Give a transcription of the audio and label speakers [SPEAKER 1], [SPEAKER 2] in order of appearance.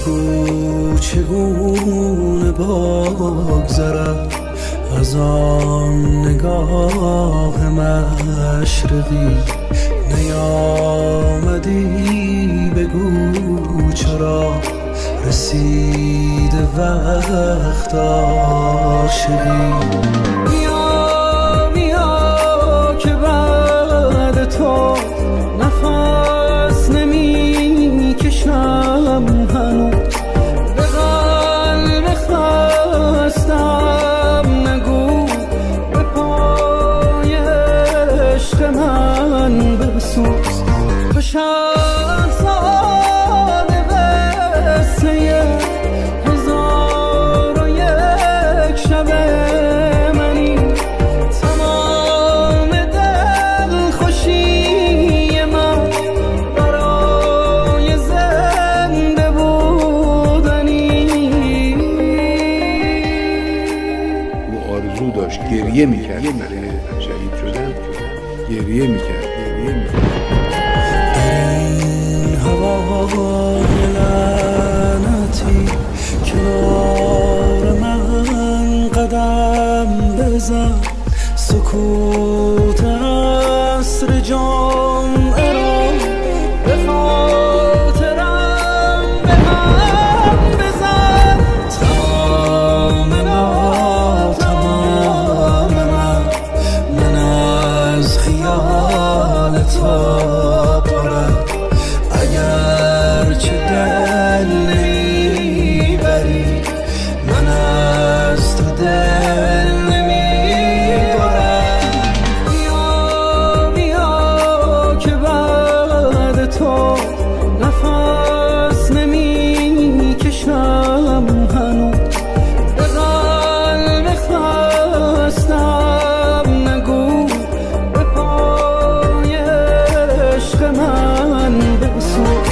[SPEAKER 1] بگو چگونه بگذرد از آن نگاه مشرقی، نیامدی بگو چرا رسیده وقت عاشقی. بیا که بعد تو نفس نمی کشم هنوز، به قلب خستم نگو به پای عشق من بسوز. تو شهرزاد قصه هزار و یک شب منی، تمام دل خوشی من برای زنده بودنی.
[SPEAKER 2] او آرزو داشت، گریه میکرد برای شهید شدن، گریه میکرد.
[SPEAKER 1] هوای لعنتی کنار من قدم بزن، سکوت عصر جمعه را به خاطرم به هم بزن. تمام من از خیال تو پرم، اگرچه دل نمیبری من از تو دل نمیبرم. بیا که بعد تو نفس نمیکشم هنوز، به قلب خستم نگو به پای عشق من بسوز.